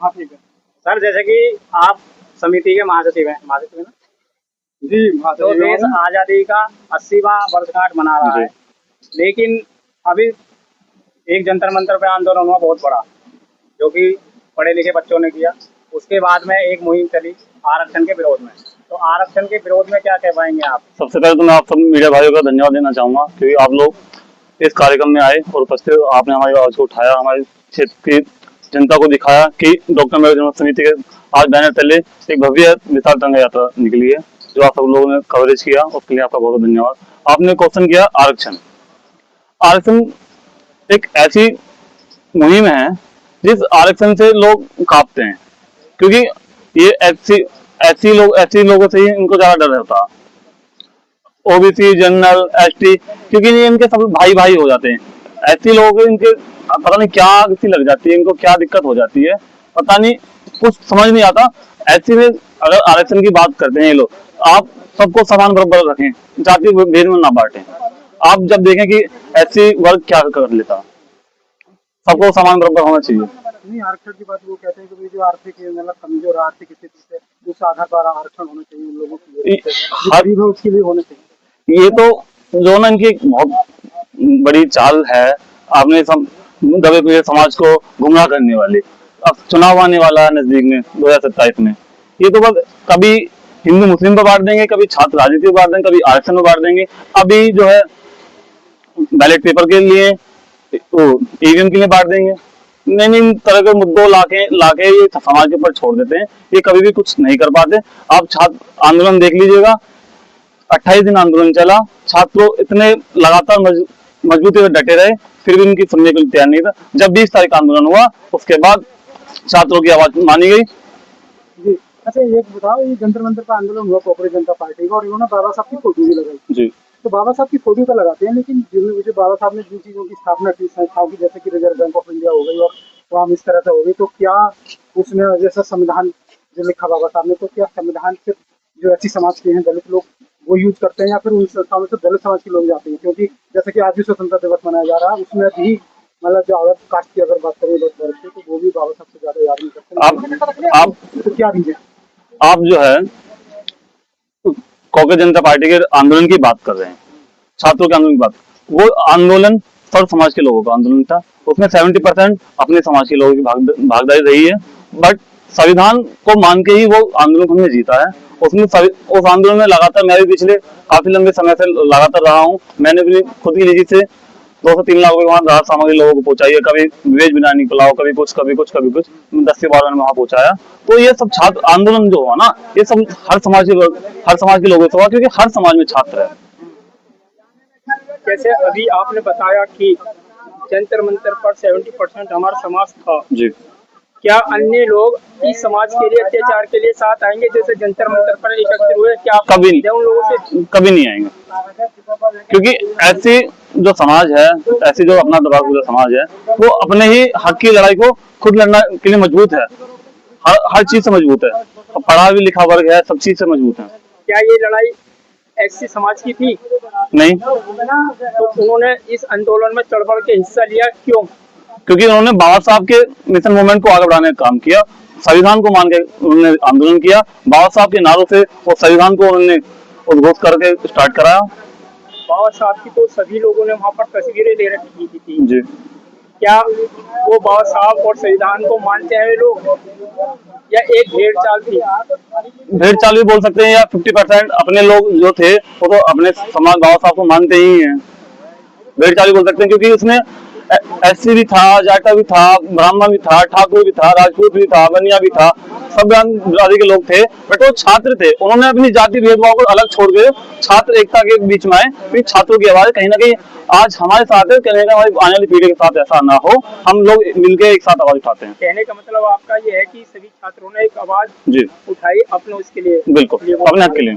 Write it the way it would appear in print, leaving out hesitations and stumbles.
हाँ ठीक है सर, जैसे कि आप समिति के महासचिव हैं, महासचिव है ना जी। तो देश आजादी का 80वां वर्षगांठ मना रहा है, लेकिन अभी एक जंतर मंतर पे आंदोलन हुआ बहुत बड़ा, जो कि पढ़े लिखे बच्चों ने किया। उसके बाद में एक मुहिम चली आरक्षण के विरोध में। तो आरक्षण के विरोध में क्या कह पाएंगे आप? सबसे पहले तो मैं आप सब मीडिया भाइयों का धन्यवाद देना चाहूंगा, क्योंकि आप लोग इस कार्यक्रम में आए और उपस्थित, आपने हमारी आवाज को उठाया, हमारे क्षेत्र की जनता को दिखाया कि डॉक्टर अम्बेडकर जनमत समिति के आज बैनर तले एक भव्य विशाल तिरंगा यात्रा निकली है, जो आप सब लोगों ने कवरेज किया, उसके लिए आपका बहुत बहुत धन्यवाद। आपने क्वेश्चन किया आरक्षण। आरक्षण एक ऐसी मुहिम है जिस आरक्षण से लोग कांपते हैं, क्योंकि ये ऐसी लोगों से ही इनको ज्यादा डर रहता है। ओबीसी, जनरल, एसटी, क्योंकि ये इनके सब भाई भाई हो जाते हैं। ऐसे लोगों को इनके पता नहीं क्या किसी लग जाती है, इनको क्या दिक्कत हो जाती है, पता नहीं, कुछ समझ नहीं आता। ऐसे में अगर आरक्षण की बात करते हैं ये लोग, आप सबको समान बराबर रखें, जाति भेद में ना बांटें। आप जब देखें कि ऐसी वर्ग क्या कर लेता, सबको समान बराबर होना चाहिए। नहीं, आरक्षण की बात वो कहते हैं कि जो आर्थिक मतलब कमजोर आर्थिक स्थिति से उस आधार पर आरक्षण होना चाहिए उन लोगों के लिए, गरीब है उसके लिए होना चाहिए। ये तो जो ना इनकी बहुत बड़ी चाल है, आपने दबे हुए समाज को गुमराह करने वाली। अब चुनाव आने वाला है नजदीक में 2027 में, ये तो बस कभी हिंदू मुस्लिम पर बांट देंगे, कभी छात्र राजनीति पर बांट देंगे, कभी आरक्षण में बांट देंगे। अभी जो है बैलेट पेपर के लिए तो ईवीएम के लिए बांट देंगे। नहीं इन तरह के मुद्दों लाके ये समाज के ऊपर छोड़ देते हैं, ये कभी भी कुछ नहीं कर पाते। आप छात्र आंदोलन देख लीजिएगा, 28 दिन आंदोलन चला, छात्रों इतने लगातार मजबूती से डटे रहे, फिर भी इनकी सुनने के लिए तैयार नहीं था। जब 20 तारीख आंदोलन हुआ, उसके बाद छात्रों की आवाज मानी गई। जी अच्छा, ये बताओ, ये जंतर मंतर का आंदोलन हुआ कांग्रेस जनता पार्टी का, और इन्होंने बाबा साहब की फोटो भी लगाई। जी, तो बाबा साहब की फोटो तो लगाते हैं, लेकिन जो बाबा साहब ने जिन चीजों की स्थापना की, संस्थाओं की, जैसे कि रिजर्व बैंक ऑफ इंडिया हो गई और तमाम इस तरह से हो गई, तो क्या उसमें जैसा संविधान जो लिखा बाबा साहब ने, तो क्या संविधान सिर्फ जो ऐसी समाज के हैं दलित लोग वो यूज करते हैं, या फिर उन संस्थाओं में से दलित समाज के लोग जाते हैं? क्योंकि जैसे कि आज भी स्वतंत्रता दिवस मनाया जा रहा है, उसमें भी मतलब जो अगर कास्ट की अगर बात करें दलित वर्ग की, तो वो भी बाबा साहब से ज्यादा याद नहीं करते। आप तो क्या दीजिए, आप जो है कांग्रेस जनता पार्टी के आंदोलन की बात कर रहे हैं, छात्रों के आंदोलन की बात, वो आंदोलन सर्व समाज के लोगों का आंदोलन था। उसमें 70% अपने समाज के लोगों की भागीदारी रही है, बट संविधान को मान के ही वो आंदोलन हमने जीता है। उसमें उस आंदोलन में लगातार मैं भी पिछले काफी लंबे समय से लगातार रहा हूँ। मैंने भी खुद की निजी से 2 से 3 लाख रुपए वहां राहत सामग्री लोगों को पहुंचाई है, कभी वेज बिरयानी पुलाव, कभी कुछ 10 से 12 वहां पहुंचाया। तो ये सब छात्र आंदोलन जो हुआ ना, ये सब हर समाज के लोगों से हुआ, क्योंकि हर समाज में छात्र है। जैसे अभी आपने बताया कि जंतर मंतर पर 70% हमारा समाज था जी, क्या अन्य लोग इस समाज के लिए अत्याचार के लिए साथ आएंगे? जैसे जंतर मंतर पर एकत्र हुए, क्या आप कभी उन लोगों से कभी नहीं आएंगे, क्योंकि ऐसी जो समाज है, ऐसी जो अपना दबाव समाज है, वो अपने ही हक की लड़ाई को खुद लड़ने के लिए मजबूत है, हर चीज से मजबूत है, पढ़ा भी लिखा वर्ग है, सब चीज से मजबूत है। क्या ये लड़ाई एससी समाज की थी? नहीं, तो उन्होंने इस आंदोलन में चढ़ बढ़ के हिस्सा लिया, क्यों? क्योंकि उन्होंने बाबा साहब के मिशन मूवमेंट को आगे बढ़ाने का काम किया, संविधान को मान के उन्होंने आंदोलन किया, बाबा साहब के नारों से वो संविधान को उन्होंने उद्घोष करके स्टार्ट कराया। बाबा साहब की तो सभी लोगों ने वहाँ पर तस्वीरें ले रखी थी जी, क्या वो बाबा साहब और संविधान को मानते हैं लोग, या एक भेड़ चाल थी? भेड़ चाल भी बोल सकते हैं, या 50% अपने लोग जो थे वो तो अपने समाज बाबा साहब को मानते ही हैं। भेड़ चाल भी बोल सकते हैं, क्योंकि उसमें एससी भी था, जाटा भी था, ब्राह्मण भी था, ठाकुर भी था, राजपूत भी था, बनिया भी था, सब जाति के लोग थे, बट वो छात्र थे। उन्होंने अपनी जाति भेदभाव को अलग छोड़ के छात्र एकता के बीच में आए, फिर छात्रों की आवाज कहीं ना कहीं आज हमारे साथ है। कहने का हमारी आने वाली पीढ़ी के साथ ऐसा ना हो, हम लोग मिलकर एक साथ आवाज उठाते हैं। कहने का मतलब आपका ये है कि सभी छात्रों ने एक आवाज जी उठाई अपने उसके लिए, बिल्कुल, अपने हक के लिए।